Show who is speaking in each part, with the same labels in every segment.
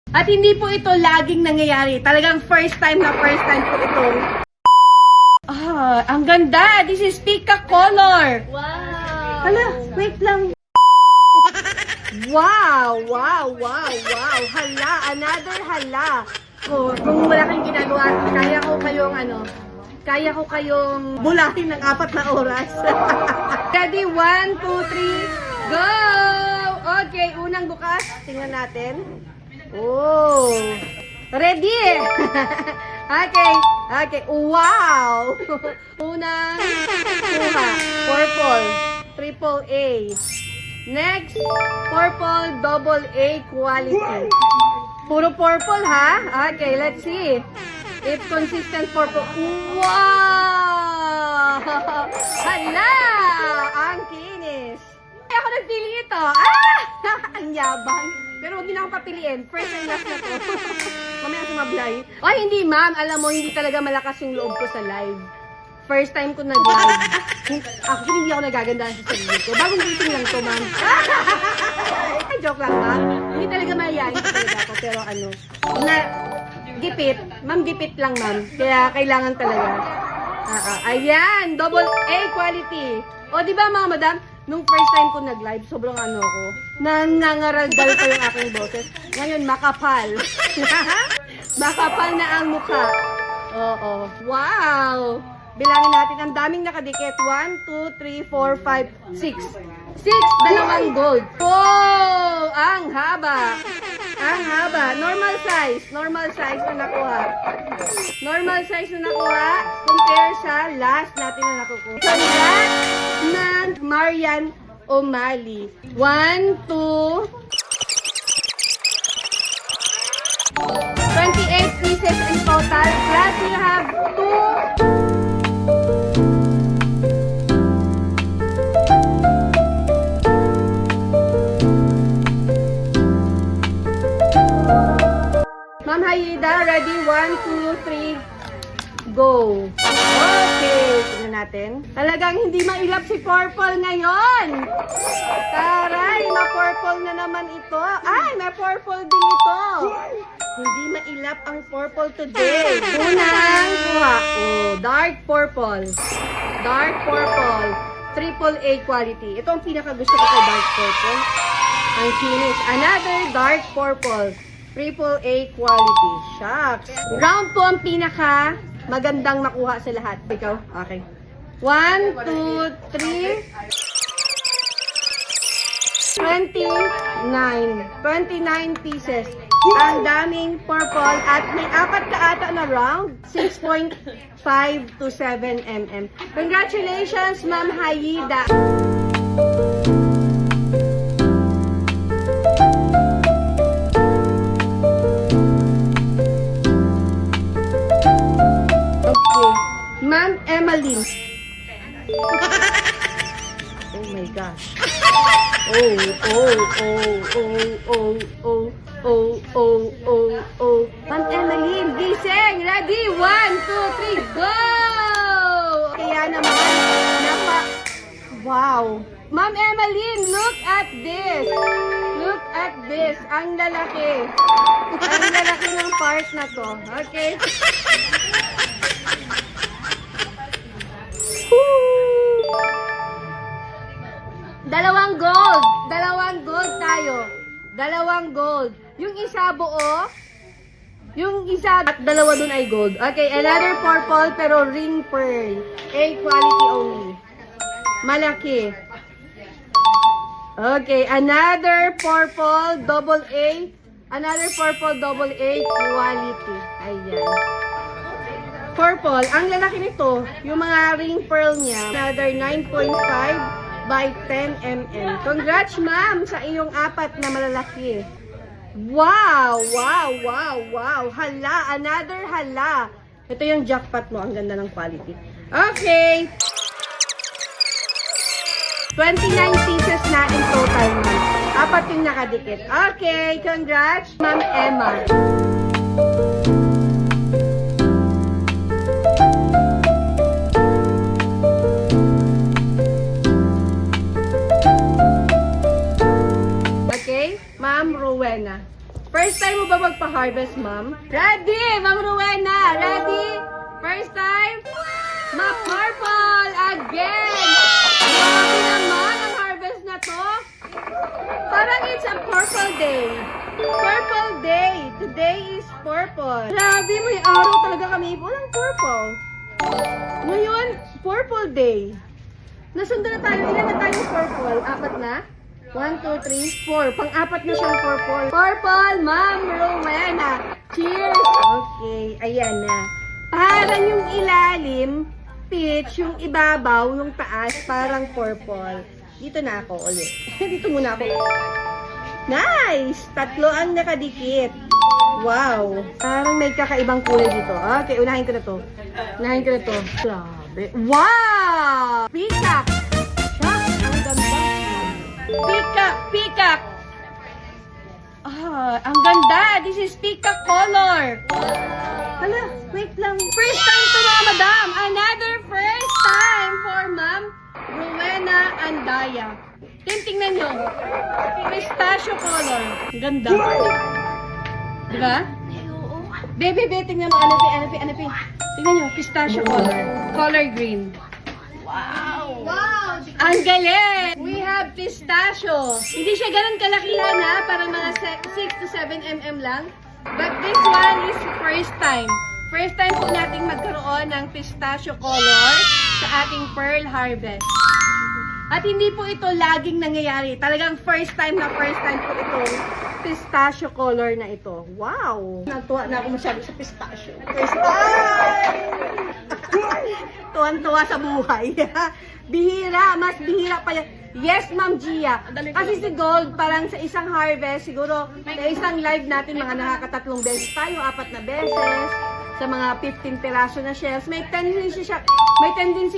Speaker 1: At hindi po ito laging nangyayari. Talagang first time po ito. Ah, ang ganda! This is Pika Color!
Speaker 2: Wow!
Speaker 1: Hala, wait lang. Wow! Wow! Wow! Wow! Hala! Another hala! Oh, kung wala kang ginagawa, kaya ko kayong bulahin ng 4 na oras. Ready? 1, 2, 3, go! Okay, unang bukas. Tingnan natin. Oh! Ready? Okay. Okay. Wow! Unang kuha. Purple. Triple A. Next, purple double A quality. Puro purple ha? Okay, let's see. If consistent purple. Wow! Hala! Ang kinis. Ay, ako nagpili ito. Ah! Ang yabang. Pero huwag din ako papiliin. First and last na to. Mamaya sumablay. Ay, hindi ma'am. Alam mo, hindi talaga malakas yung loob ko sa live. First time ko nag-live. Actually, hindi ako nagagandahan sa sarili ko. Bagong gising lang to, ma'am. Joke lang, ma'am. Hindi talaga mayayain ko talaga ako. Pero gipit. Ma'am, gipit lang, ma'am. Kaya kailangan talaga. Ayan, double A quality. O, di ba mga madam? Nung first time ko nag-live, sobrang ako. Nangangaraldal pa yung aking boses. Ngayon, makapal. Makapal na ang mukha. Oo. Wow! Bilangin natin, ang daming nakadikit. 1, 2, 3, 4, 5, 6. 6, dalawang gold. Wow! Ang haba. Ang haba. Normal size. Normal size na nakuha. Normal size na nakuha compare sa last natin na nakukuha. Congrats ng Marian O'Malley. 1, 2, 28 pieces in total. Plus you have 2 Ma'am Haida, ready? 1, 2, 3, go! Okay, tingnan natin. Talagang hindi mailap si Purple ngayon! Taray, ma-purple na naman ito. Ay, may purple din ito. Hindi mailap ang purple today. Unang kuha. Oh, dark purple. Dark purple. Triple A quality. Ito ang pinakagusto ko kay dark purple. Ang kinis. Another dark purple. Triple A quality. Shucks. Round po ang pinaka magandang makuha sa lahat. Ikaw? Okay. 1, 2, 3. 29 pieces. Ang daming purple at may 4 ka ata na round. 6.5 to 7 mm. Congratulations, Ma'am Haida. Ma'am Emmeline. Oh my gosh. Oh. Ma'am Emmeline, gising. Ready? 1, 2, 3, go! Kaya naman, wow. Ma'am Emmeline, look at this. Look at this. Ang lalaki. Ang lalaki ng part na to. Okay? Dalawang gold tayo. Dalawang gold. Yung isa buo. Yung isa at dalawa dun ay gold. Okay, another purple pero ring pearl. A quality only. Malaki. Okay, another purple double A. Another purple double A quality. Ayan. Purple. Ang lalaki nito, yung mga ring pearl niya, another 9.5 by 10 mm. Congrats, ma'am, sa iyong 4 na malalaki. Wow! Hala, another hala. Ito yung jackpot mo. Ang ganda ng quality. Okay. 29 pieces na in total, ma'am. 4 yung nakadikit. Okay, congrats, Ma'am Emma. Ma'am Rowena. First time try mo ba magpa-harvest, ma'am? Ready, Ma'am Rowena? Ready? First time? Ma-purple again! Grabe naman ang harvest na to. Parang it's a purple day. Purple day. Today is purple. Grabe, may araw talaga kami. Walang purple. Ngayon, purple day. Nasundan na tayo. Ilan na tayong purple? 4 na? 1, 2, 3, 4. Pang-apat na siyang purple. Purple, Ma'am Rowena. Cheers! Okay, ayan na. Parang yung ilalim, peach, yung ibabaw, yung taas, parang purple. Dito na ako ulit. Dito muna ako. Nice! 3 ang nakadikit. Wow! Parang may kakaibang kulay dito. Okay, unahin ko na to. Unahin ko na to. Grabe. Wow! Peacock! Ang ganda. Peacock! Peacock! Ah, ang ganda! This is peacock color. Hala, wait lang. First time to mga madam. Another first time for Ma'am Rowena Andaya. Tingnan nyo. Pistachio color. Ang ganda. Diba? Baby, tingnan mo. Ano, tingnan nyo. Pistachio color. Color green. Wow! Wow! Ang galing! We have pistachio. Hindi siya ganun kalakihan ha. Parang mga 6 to 7 mm lang. But this one is first time. First time po nating magkaroon ng pistachio color sa ating pearl harvest. At hindi po ito laging nangyayari. Talagang first time po itong pistachio color na ito. Wow! Natuwa na ako masyado sa pistachio. First time! Tuwan-tuwa sa buhay. Bihira, mas bihira pa yan. Yes, Ma'am Gia. Kasi si Gold, parang sa isang harvest, siguro sa isang live natin, mga nakakatatlong beses tayo, 4 na beses, sa mga 15 piraso na shells. May tendency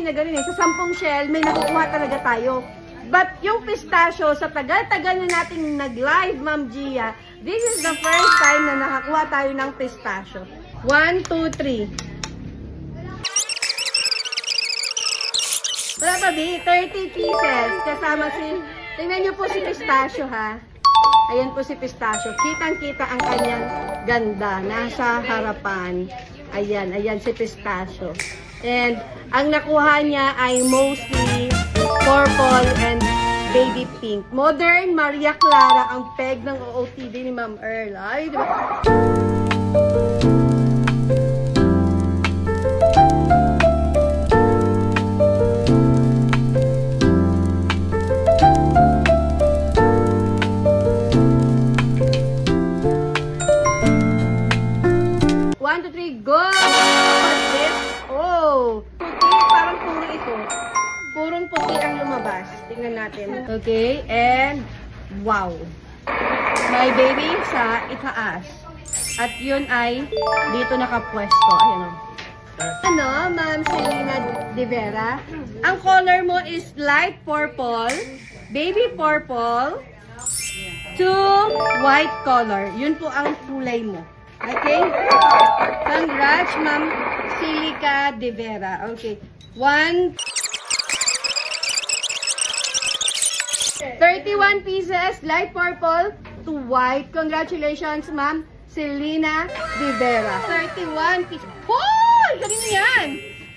Speaker 1: na ganun eh. Sa 10 shell, may nakukuha talaga tayo. But yung pistachio, sa tagal-tagal na nating nag-live, Ma'am Gia, this is the first time na nakakuha tayo ng pistachio. 1, 2, 3. Wala pa, B? 30 pieces. Kasama tingnan nyo po si pistachio, ha? Ayan po si pistachio. Kitang-kita ang kanyang ganda. Nasa harapan. Ayan si pistachio. And, ang nakuha niya ay mostly purple and baby pink. Modern Maria Clara ang peg ng OOTD ni Ma'am Earl. Ay, diba? Go! What's this? Oh! Puti, parang puro ito. Purong puti ang lumabas. Tingnan natin. Okay, and wow! My baby sa itaas. At yun ay dito nakapwesto. Ayan o. Ano, Ma'am Selena De Vera? Ang color mo is light purple, baby purple, to white color. Yun po ang kulay mo. Okay? Congrats, Ma'am Silica De Vera. Okay. 31 pieces, light purple to white. Congratulations, Ma'am Selena De Vera. 31 pieces. Hoy! Kanina yan!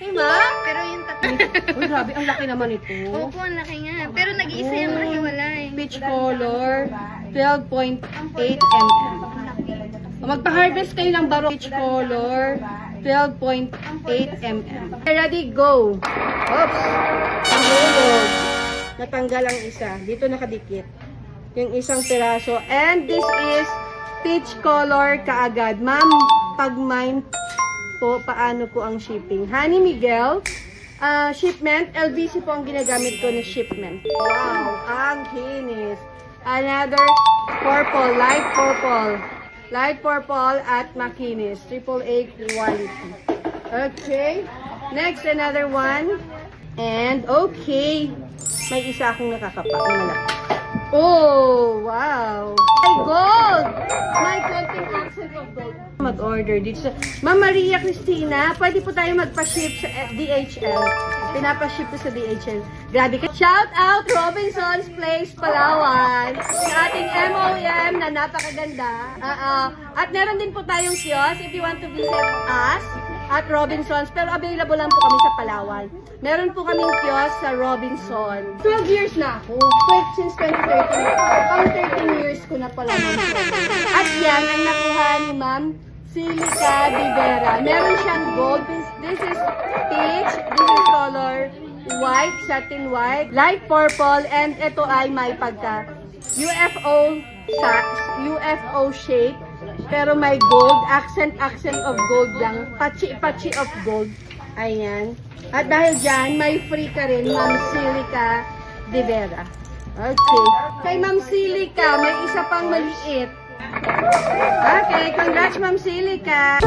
Speaker 1: Hey, Ma'am?
Speaker 2: Pero yung tatlo.
Speaker 1: Uy, grabe. Ang laki naman ito.
Speaker 2: Opo, ang laki nga. Pero nag-iisa yung mahiwalay.
Speaker 1: Peach color, 12.8 mm. Magpa-harvest kayo ng baro. Peach color, 12.8 mm. Ready, go! Oops! Nahulog. Natanggal ang isa. Dito nakadikit. Yung isang piraso. And this is peach color kaagad. Ma'am, pag-mind po, paano po ang shipping? Honey Miguel, shipment. LBC po ang ginagamit ko na shipment. Wow! Ang kinis. Another purple, light purple. Light purple at makinis. AAA quality. Okay. Next, another one. And, okay. May isa akong nakakapa na malaki. Oh, wow. My gold! My konting accent of gold. Mag-order dito sa... Ma'am Maria Cristina, pwede po tayo magpa-ship sa DHL. Pinapaship ko sa DHL. Grabe ka. Shout out Robinson's Place, Palawan. Sa ating MOM na napakaganda. At meron din po tayong kiosk if you want to visit us at Robinson's. Pero available lang po kami sa Palawan. Meron po kaming kiosk sa Robinson. 12 years na ako. Since 2013. Pang 13 years ko na pala. At yan ang nakuha ni Ma'am Silica Rivera. Meron siyang gold. This is peach. This is color white, satin white, light purple, and ito ay may pagka UFO shape. Pero may gold, accent of gold lang. Pachi of gold. Ayan. At dahil dyan, may free ka rin, Ma'am Silica Rivera. Okay. Kay Ma'am Silica, may isa pang maliit. Okay, congrats Ma'am Silica.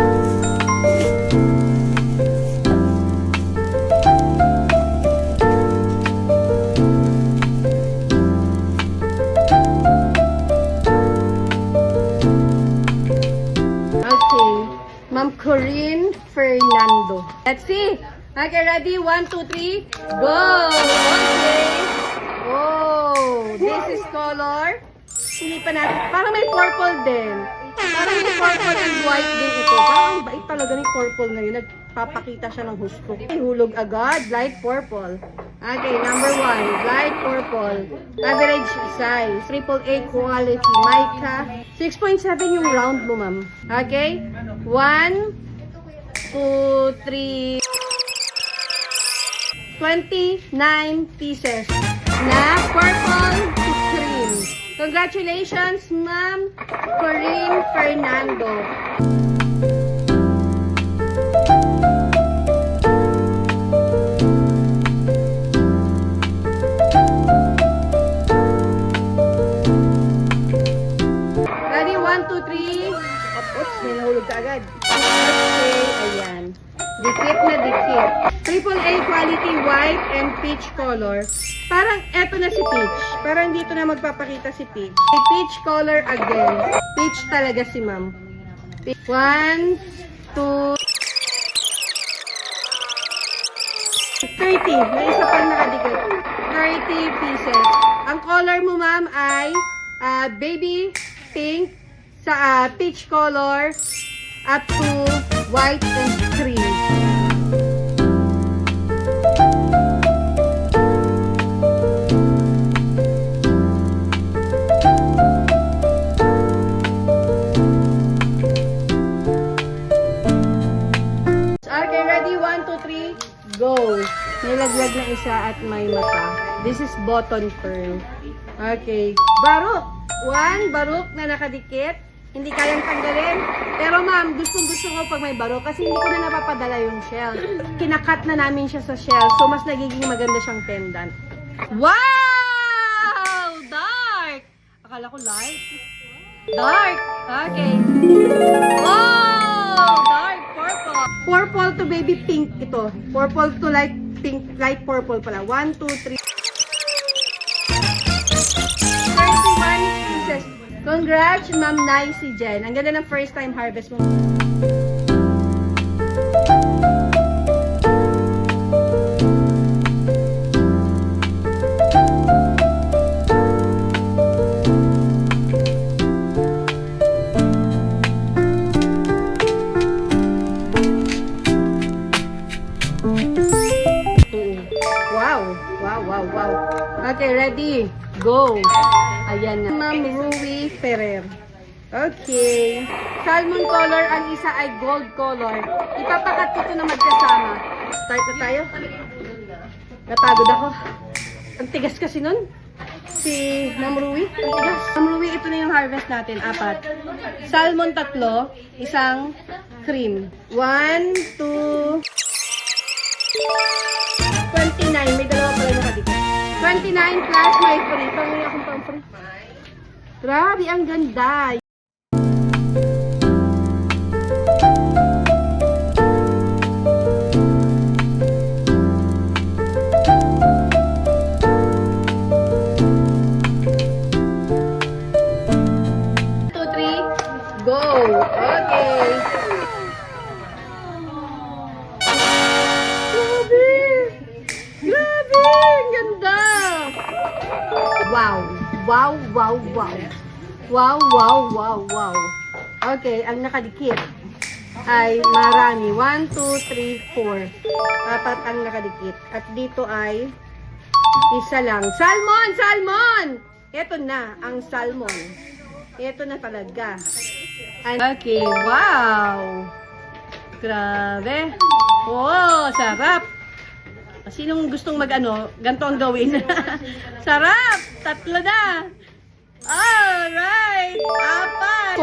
Speaker 1: Okay, Ma'am Corinne Fernando. Let's see. Okay, ready? 1, 2, 3, go! Okay. Oh, this is color. Hindi pa natin. Parang may purple din. Parang may purple and white din ito. Parang ang bait talaga ni purple ngayon. Nagpapakita siya ng husto. Hulog agad. Light purple. Okay, number 1. Light purple. Average size. AAA quality. Mica. 6.7 yung round mo, ma'am. Okay? 1, 2, 3, 29 pieces na purple to cream. Congratulations, Ma'am Corinne Fernando. Ready? 1, 2, 3. Oops, may nahulog ka agad. Okay, ayan. Dikit na dikit. AAA quality white and peach color. Parang eto na si Peach. Parang dito na magpapakita si Peach. Peach color again. Peach talaga si Ma'am. 1, 2, 30. May isa pang nakadikit. 30 pieces. Ang color mo, Ma'am, ay baby pink sa peach color up to white and cream. Okay, ready? 1, 2, 3, go! Nilaglag na isa at may mata. This is button pearl. Okay. Barok! 1, barok na nakadikit. Hindi kayang tanggalin. Pero ma'am, gustong-gusto ko pag may barok kasi hindi ko na napapadala yung shell. Kinakat na namin siya sa shell. So, mas nagiging maganda siyang pendant. Wow! Dark! Akala ko light. Dark! Okay. Wow! Dark purple. Purple to baby pink ito. Purple to light pink, light purple pala. 1, 2, 3. 31 pieces. Congrats, Ma'am Nicey Jen. Ang ganda ng first time harvest mo. Wow. Okay, ready? Go! Ayan na. Ma'am Rui Ferrer. Okay. Salmon color, ang isa ay gold color. Ipapakat ko ito na magkasama. Start na tayo. Napagod ako. Ang tigas kasi nun. Si Ma'am Rui. Ang tigas. Ma'am Rui, ito na yung harvest natin. 4. Salmon 3. Isang cream. 1, 2, 29. May dalawa pala nakadikit. 29 plus may free. Pangin akong pang free. Grabe, ang ganda. Go! Okay. Grabe! Wow. Wow, wow, wow. Wow, wow, wow, wow. Okay, ang nakadikit ay marami. 1, 2, 3, 4. Apat ang nakadikit. At dito ay isa lang. Salmon! Salmon! Ito na, ang salmon. Ito na talaga. Okay, wow! Grabe. Oh, sarap. Sinong gustong mag-ano, ganito ang gawin. Sarap! Tatlo na. Alright! Apat!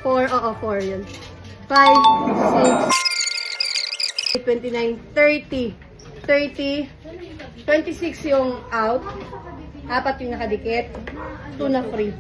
Speaker 1: 4? 4? Oo, 4 yun. 5, 6, 29, 30. 30. 26 yung out. Apat yung nakadikit. 2 na free.